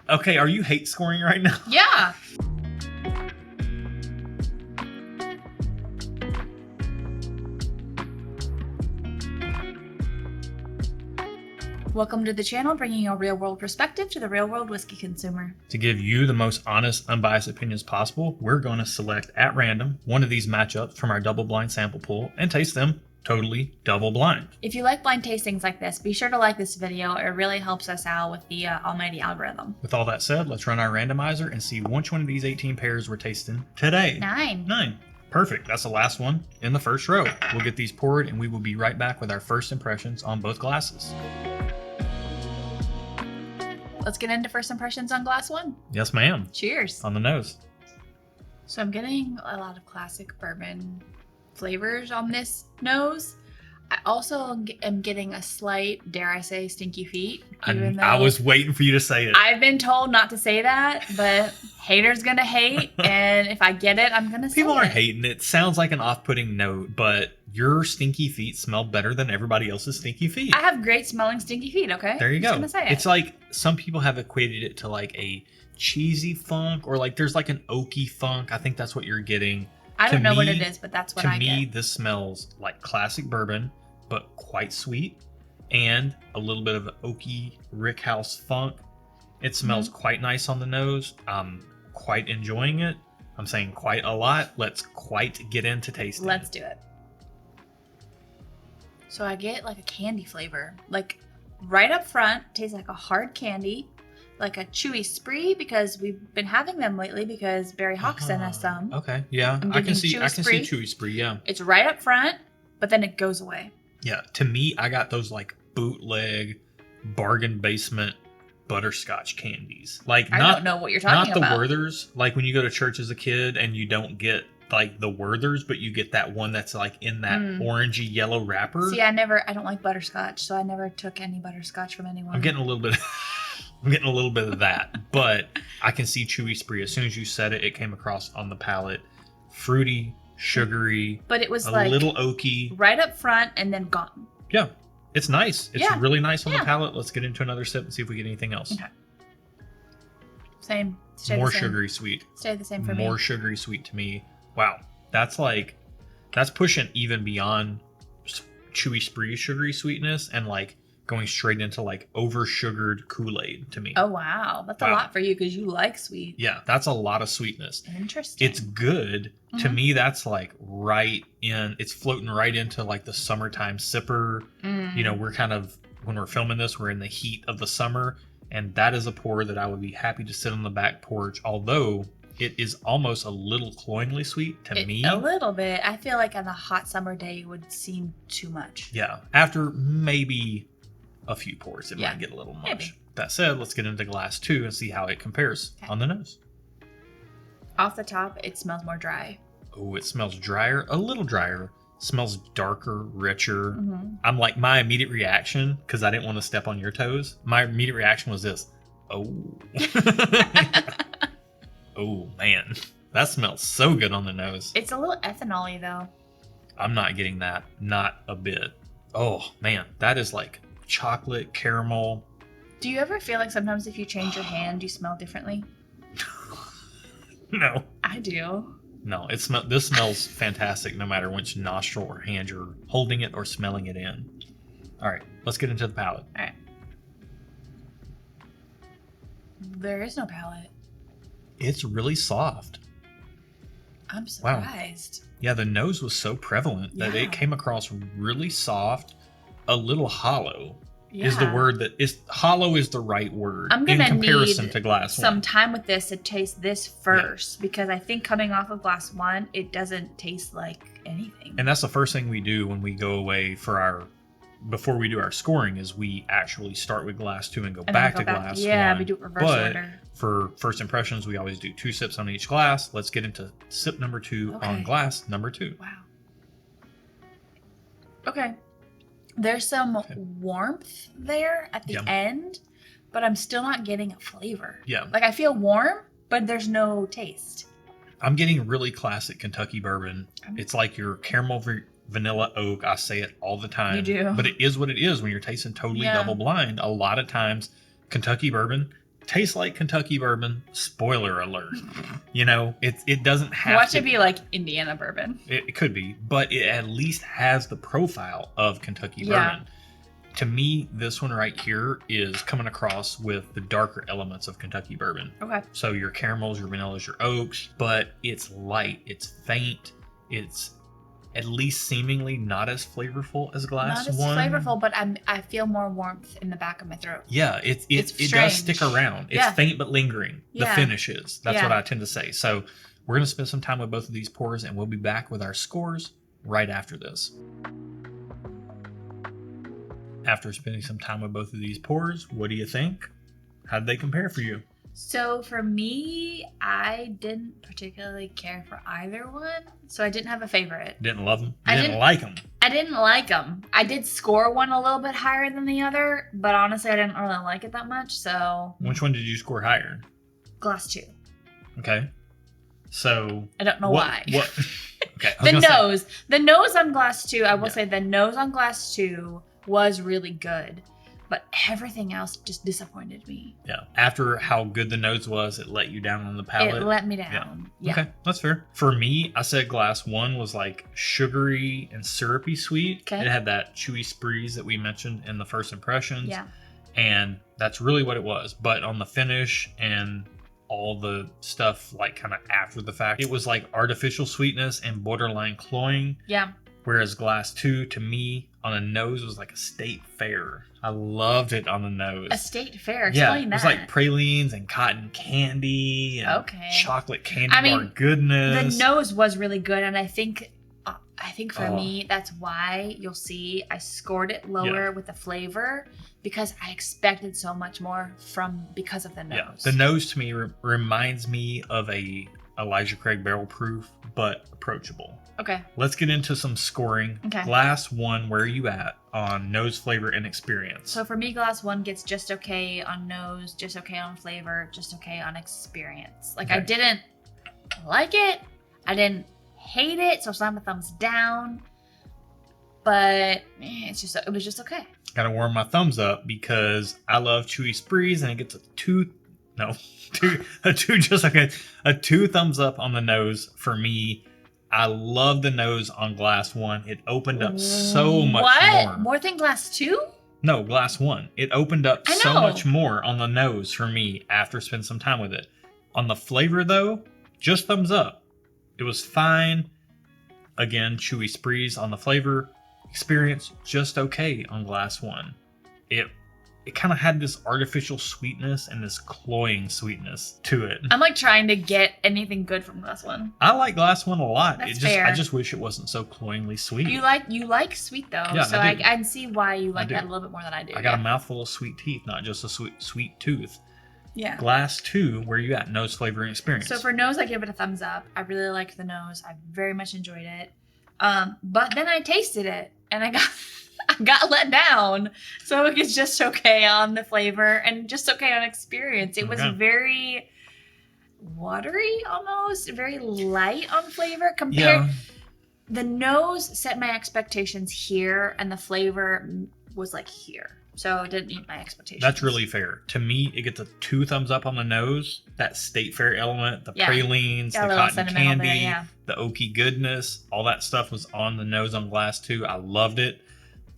Okay, are you hate scoring right now? Yeah. Welcome to the channel, bringing a real-world perspective to the real-world whiskey consumer. To give you the most honest, unbiased opinions possible, we're going to select at random one of these matchups from our double blind sample pool and taste them totally double blind. If you like blind tastings like this, be sure to like this video. It really helps us out with the almighty algorithm. With all that said, let's run our randomizer and see which one of these 18 pairs we're tasting today. 9. Perfect. That's the last one in the first row. We'll get these poured and we will be right back with our first impressions on both glasses. Let's get into first impressions on glass 1. Yes, ma'am. Cheers. On the nose. So I'm getting a lot of classic bourbon flavors on this nose. I also am getting a slight, dare I say, stinky feet. I was waiting for you to say it. I've been told not to say that, but haters gonna hate, and if I get it, I'm gonna say it. People aren't hating. It sounds like an off-putting note, but your stinky feet smell better than everybody else's stinky feet. I have great smelling stinky feet, okay? There you go. I'm just gonna say it. It's like some people have equated it to like a cheesy funk, or like there's like an oaky funk. I think that's what you're getting. I don't know what it is, but that's what I get. To me, this smells like classic bourbon, but quite sweet, and a little bit of an oaky rickhouse funk. It smells quite nice on the nose. I'm quite enjoying it. I'm saying quite a lot. Let's quite get into tasting. Let's do it. So I get like a candy flavor. Like right up front, tastes like a hard candy, like a chewy spree, because we've been having them lately because Barry Hawk sent us some. Okay, yeah. I can see chewy spree, yeah. It's right up front, but then it goes away. Yeah, to me, I got those like bootleg, bargain basement butterscotch candies. Like I don't know what you're talking about. Not the Werther's, like when you go to church as a kid and you don't get like the Werther's, but you get that one that's like in that orangey yellow wrapper. See, I don't like butterscotch, so I never took any butterscotch from anyone. I'm getting a little bit of that, but I can see chewy spree. As soon as you said it, it came across on the palate. Fruity, sugary, but it was a like little oaky. Right up front and then gone. Yeah, it's nice. It's really nice on the palate. Let's get into another sip and see if we get anything else. Okay. Same. More sugary sweet. Stay the same for me. More sugary sweet to me. Wow, that's pushing even beyond chewy spree sugary sweetness and like going straight into like over sugared Kool-Aid to me. Oh wow, that's a lot for you because you like sweet. Yeah, that's a lot of sweetness. Interesting. It's good. To me, that's like it's floating right into like the summertime sipper. You know, we're kind of, when we're filming this, we're in the heat of the summer, and that is a pour that I would be happy to sit on the back porch, although it is almost a little cloyingly sweet to me. A little bit. I feel like on a hot summer day it would seem too much. Yeah, after maybe a few pours, it might get a little much. Maybe. That said, let's get into glass 2 and see how it compares on the nose. Off the top, it smells more dry. Oh, it smells drier, a little drier. Smells darker, richer. I'm like, my immediate reaction, because I didn't want to step on your toes, my immediate reaction was this. Oh. Oh, man. That smells so good on the nose. It's a little ethanol-y, though. I'm not getting that. Not a bit. Oh, man. That is like chocolate, caramel. Do you ever feel like sometimes if you change your hand, you smell differently? No. I do. No, this smells fantastic no matter which nostril or hand you're holding it or smelling it in. All right, let's get into the palate. All right. There is no palate. It's really soft. I'm surprised. Wow. Yeah, the nose was so prevalent that it came across really soft, a little hollow. Is the word that is hollow is the right word I'm gonna in comparison need to glass some 1. time with this to taste this first because I think coming off of glass 1 it doesn't taste like anything. And that's the first thing we do when we go away before we do our scoring is we actually start with glass 2 and go back to glass 1. Yeah, we do it reverse order. For first impressions, we always do 2 sips on each glass. Let's get into sip number 2 on glass number 2. Wow. Okay. There's some warmth there at the end, but I'm still not getting a flavor. Yeah. Like I feel warm, but there's no taste. I'm getting really classic Kentucky bourbon. It's like your caramel vanilla oak. I say it all the time. You do. But it is what it is when you're tasting totally double blind. A lot of times, Kentucky bourbon tastes like Kentucky bourbon. Spoiler alert. You know, it doesn't have Watch to it be like Indiana bourbon. It could be, but it at least has the profile of Kentucky bourbon. To me, this one right here is coming across with the darker elements of Kentucky bourbon. Okay. So your caramels, your vanillas, your oaks, but it's light, it's faint, it's at least seemingly not as flavorful as glass one. Not as flavorful, but I feel more warmth in the back of my throat. Yeah, it does stick around. It's faint but lingering. The finish is. That's what I tend to say. So we're going to spend some time with both of these pours, and we'll be back with our scores right after this. After spending some time with both of these pours, what do you think? How did they compare for you? So for me, I didn't particularly care for either one. So I didn't have a favorite. Didn't love them? I didn't like them? I didn't like them. I did score one a little bit higher than the other, but honestly, I didn't really like it that much, so... Which one did you score higher? Glass 2. Okay. So... I don't know why. What? Okay. The nose on glass 2, I will say the nose on glass 2 was really good, but everything else just disappointed me. Yeah. After how good the nose was, it let you down on the palate. It let me down. Yeah. Okay, that's fair. For me, I said glass 1 was like sugary and syrupy sweet. Okay. It had that chewy sprees that we mentioned in the first impressions. Yeah. And that's really what it was. But on the finish and all the stuff like kind of after the fact, it was like artificial sweetness and borderline cloying. Yeah. Whereas glass 2, to me, on the nose was like a state fair. I loved it on the nose. A state fair? Explain that. It was like pralines and cotton candy and chocolate candy bar goodness. The nose was really good, and I think for me, that's why you'll see I scored it lower with the flavor, because I expected so much more because of the nose. Yeah, the nose to me reminds me of a Elijah Craig barrel proof, but approachable. Okay. Let's get into some scoring. Okay. Glass 1, where are you at on nose, flavor, and experience? So for me, glass 1 gets just okay on nose, just okay on flavor, just okay on experience. Like, I didn't like it. I didn't hate it, so I'm a thumbs down. But it was just okay. Gotta warm my thumbs up because I love chewy sprees, and it gets a 2 thumbs up on the nose for me. I love the nose on glass 1. It opened up so much more. More than glass 2? No, glass 1. It opened up so much more on the nose for me after spending some time with it. On the flavor, though, just thumbs up. It was fine. Again, chewy sprees on the flavor. Experience, just okay on glass 1. It kind of had this artificial sweetness and this cloying sweetness to it. I'm like trying to get anything good from glass 1. I like glass 1 a lot. That's fair. I just wish it wasn't so cloyingly sweet. You like sweet though, yeah, so I see why you like that a little bit more than I do. I got a mouthful of sweet teeth, not just a sweet tooth. Yeah. Glass 2, where you at? Nose, flavor, and experience. So for nose, I give it a thumbs up. I really liked the nose. I very much enjoyed it. But then I tasted it and I got let down. So it was just okay on the flavor and just okay on experience. It was very watery almost, very light on flavor compared. The nose set my expectations here and the flavor was like here. So it didn't meet my expectations. That's really fair. To me, it gets a 2 thumbs up on the nose. That state fair element, the pralines, the cotton candy, the oaky goodness, all that stuff was on the nose on glass 2. I loved it.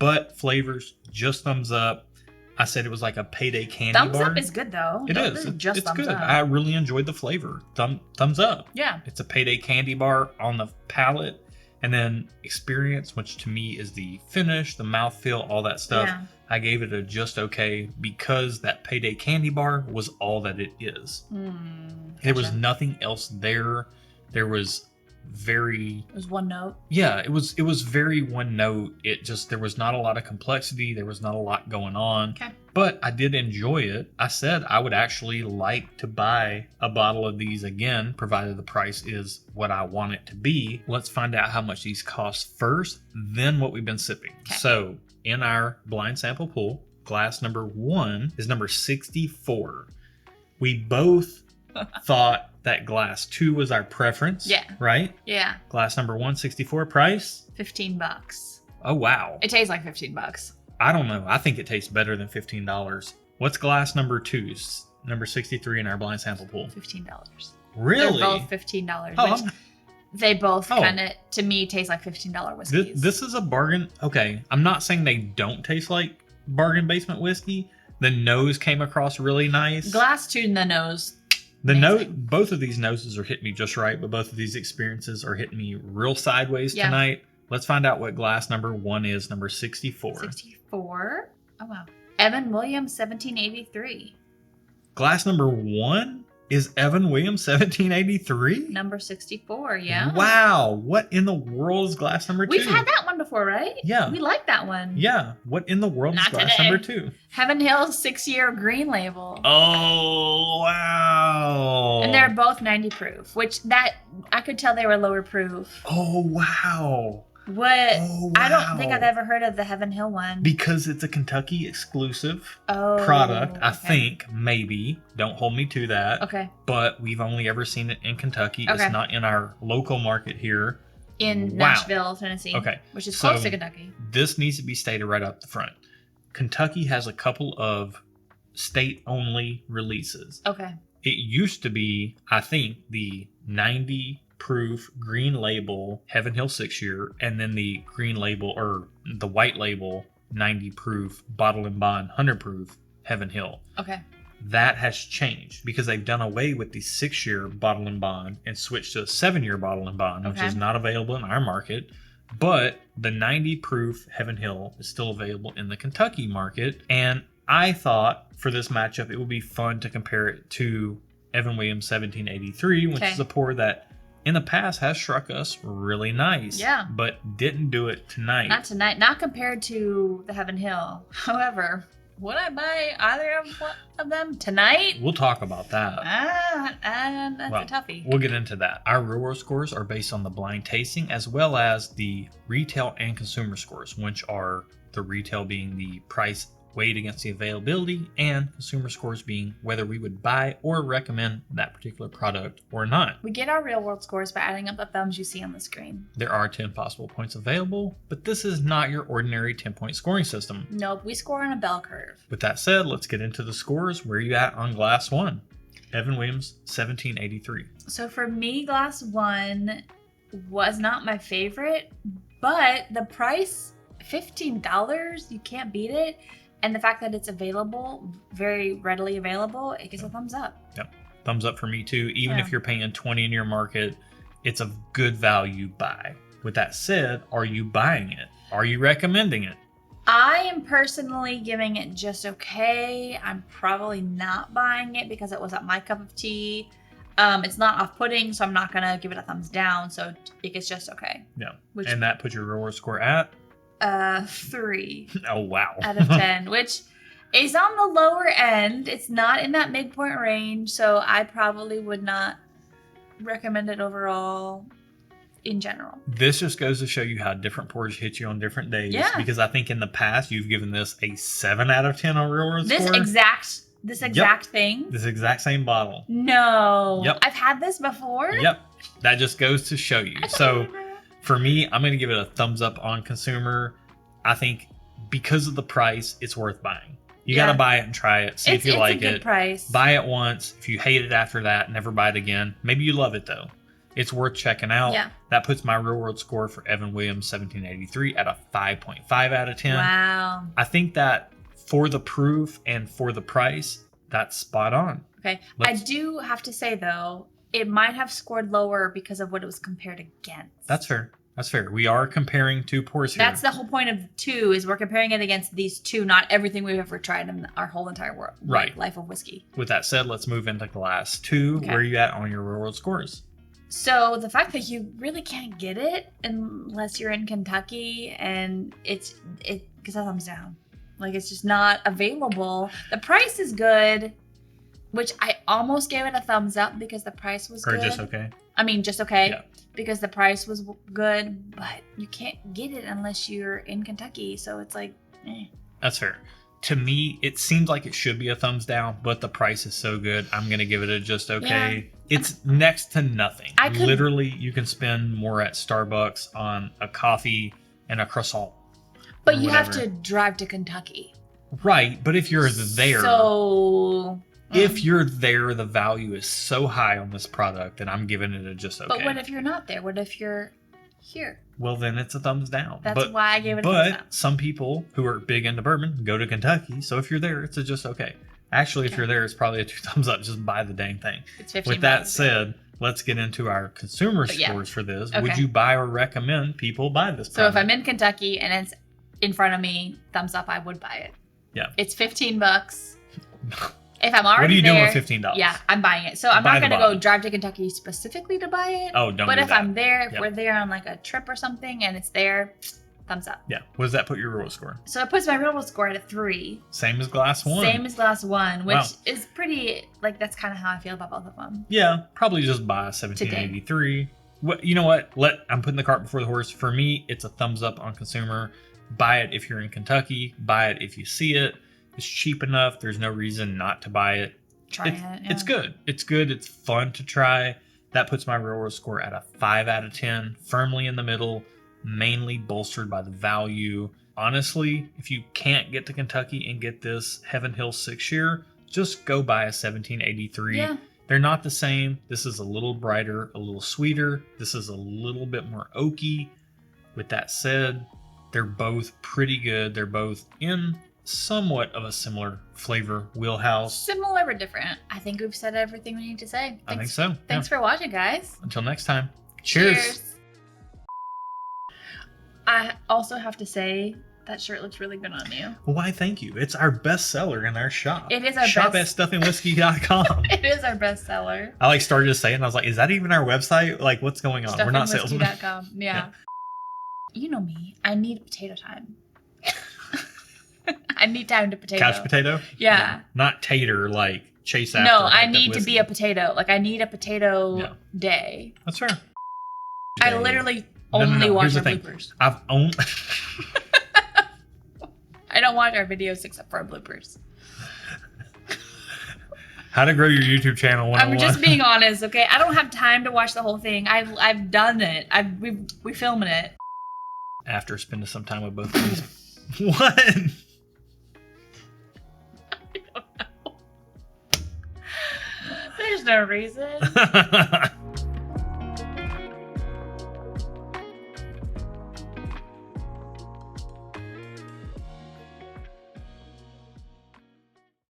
But flavors, just thumbs up. I said it was like a payday candy bar. Thumbs up is good though. It's good. I really enjoyed the flavor. Thumbs up. Yeah. It's a payday candy bar on the palate. And then experience, which to me is the finish, the mouthfeel, all that stuff. Yeah. I gave it a just okay because that payday candy bar was all that it is. There was nothing else there. It was one note. Yeah, it was very one note. There was not a lot of complexity. There was not a lot going on. Okay. But I did enjoy it. I said I would actually like to buy a bottle of these again, provided the price is what I want it to be. Let's find out how much these cost first, then what we've been sipping. Okay. So in our blind sample pool, glass number 1 is number 64. We both thought that glass 2 was our preference. Yeah. Right? Yeah. Glass number 1, 64, price? $15. Oh, wow. It tastes like $15. I don't know. I think it tastes better than $15. What's glass number 2's? number 63 in our blind sample pool. $15. Really? They're both $15. Oh, Which they both kind of, to me, taste like $15 whiskeys. This is a bargain. Okay, I'm not saying they don't taste like bargain basement whiskey. The nose came across really nice. Glass tune the nose. Both of these noses are hitting me just right, but both of these experiences are hitting me real sideways tonight. Let's find out what glass number 1 is, number 64. 64? Oh, wow. Evan Williams, 1783. Glass number 1 is Evan Williams, 1783? Number 64, yeah. Wow. What in the world is glass number 2? We've had that one before, right? Yeah. We like that one. Yeah. What in the world is glass today. number 2? Heaven Hill's 6-year green label. Oh, wow. And they're both 90 proof, which that I could tell they were lower proof. Oh, wow. What? Oh, wow. I don't think I've ever heard of the Heaven Hill one. Because it's a Kentucky exclusive product, I think, maybe. Don't hold me to that. Okay. But we've only ever seen it in Kentucky. Okay. It's not in our local market here. In Nashville, Tennessee. Okay. Which is close to Kentucky. This needs to be stated right up the front. Kentucky has a couple of state-only releases. Okay. It used to be, I think, the 90 proof green label Heaven Hill 6-year, and then the green label or the white label 90 proof bottle and bond 100 proof Heaven Hill. Okay. That has changed because they've done away with the 6-year bottle and bond and switched to a 7-year bottle and bond, which is not available in our market. But the 90 proof Heaven Hill is still available in the Kentucky market. And I thought for this matchup, it would be fun to compare it to Evan Williams 1783, which is a pour that in the past has struck us really nice. Yeah. But didn't do it tonight. Not tonight. Not compared to the Heaven Hill. However, would I buy either of them tonight? We'll talk about that. That's a toughie. We'll get into that. Our real world scores are based on the blind tasting as well as the retail and consumer scores, which are the retail being the price weighed against the availability and consumer scores being whether we would buy or recommend that particular product or not. We get our real world scores by adding up the thumbs you see on the screen. There are 10 possible points available, but this is not your ordinary 10-point scoring system. Nope, we score on a bell curve. With that said, let's get into the scores. Where are you at on glass 1? Evan Williams, 1783. So for me, glass 1 was not my favorite, but the price, $15, you can't beat it. And the fact that it's available, very readily available, it gets a thumbs up. Yep. Thumbs up for me too. Even if you're paying $20 in your market, it's a good value buy. With that said, are you buying it? Are you recommending it? I am personally giving it just okay. I'm probably not buying it because it wasn't my cup of tea. It's not off-putting, so I'm not going to give it a thumbs down. So it gets just okay. Yeah. And that puts your reward score at? 3. Oh, wow. Out of 10, which is on the lower end. It's not in that midpoint range, so I probably would not recommend it overall in general. This just goes to show you how different pours hit you on different days. Yeah. Because I think in the past, you've given this a 7 out of 10 on real world score. This exact thing? This exact same bottle. No. Yep. I've had this before? Yep. That just goes to show you. So for me, I'm going to give it a thumbs up on consumer. I think because of the price, it's worth buying. You got to buy it and try it. See if you like it. It's a good price. Buy it once. If you hate it after that, never buy it again. Maybe you love it though. It's worth checking out. Yeah. That puts my real world score for Evan Williams 1783 at a 5.5 out of 10. Wow. I think that for the proof and for the price, that's spot on. Okay. I do have to say though, it might have scored lower because of what it was compared against. That's fair. That's fair. We are comparing two pours here. That's the whole point of 2 is we're comparing it against these 2, not everything we've ever tried in our whole entire world. Right. Life of whiskey. With that said, let's move into glass 2. Okay. Where are you at on your real world scores? So the fact that you really can't get it unless you're in Kentucky and it gets a thumbs down. Like it's just not available. The price is good, which I almost gave it a thumbs up because the price was good. Or just okay? I mean, just okay. Yeah. Because the price was good, but you can't get it unless you're in Kentucky. So it's like, That's fair. To me, it seems like it should be a thumbs down, but the price is so good, I'm going to give it a just okay. Yeah. It's next to nothing. Literally, you can spend more at Starbucks on a coffee and a croissant. But you have to drive to Kentucky. Right, but if you're there... So... If you're there, the value is so high on this product that I'm giving it a just okay. But what if you're not there? What if you're here? Well, then it's a thumbs down. That's why I gave it a thumbs down. But some people who are big into bourbon go to Kentucky. So if you're there, it's a just okay. Actually, if you're there, it's probably a 2 thumbs up. Just buy the dang thing. It's 15 With that said, let's get into our consumer scores for this. Okay. Would you buy or recommend people buy this product? So if I'm in Kentucky and it's in front of me, thumbs up, I would buy it. Yeah. It's $15. If I'm already what are you there, doing with $15? Yeah, I'm buying it. So I'm not going to go drive to Kentucky specifically to buy it. Oh, don't But do if that. I'm there, if we're there on like a trip or something and it's there, thumbs up. Yeah. What does that put your real score? So it puts my real score at a 3. Same as glass one. Same as glass one, which is pretty, like, that's kind of how I feel about both of them. Yeah, probably just buy a 1783. What, you know what? I'm putting the cart before the horse. For me, it's a thumbs up on consumer. Buy it if you're in Kentucky. Buy it if you see it. It's cheap enough. There's no reason not to buy it. Try it. Yeah. It's good. It's good. It's fun to try. That puts my real world score at a 5 out of 10, firmly in the middle, mainly bolstered by the value. Honestly, if you can't get to Kentucky and get this Heaven Hill 6-year, just go buy a 1783. Yeah. They're not the same. This is a little brighter, a little sweeter. This is a little bit more oaky. With that said, they're both pretty good. They're both in somewhat of a similar flavor wheelhouse. Similar but different. I think we've said everything we need to say. I think so. Thanks for watching, guys. Until next time. Cheers. I also have to say that shirt looks really good on you. Well, why, thank you. It's our best seller in our shop. It is our shop best. at stuffandwhiskey.com. It is our best seller. I started to say it and I was like, is that even our website? Like, what's going on? We're not salesmen. Stuffandwhiskey.com. Yeah. You know me. I need potato time. I need time to potato. Couch potato? Yeah. Not tater, like chase after. No, I need to be a potato. Like, I need a potato day. That's fair. I literally only watch our bloopers. I've only... I don't watch our videos except for our bloopers. How to grow your YouTube channel 101. I'm just being honest, okay? I don't have time to watch the whole thing. I've done it. We filming it. After spending some time with both of these. What? There's no reason.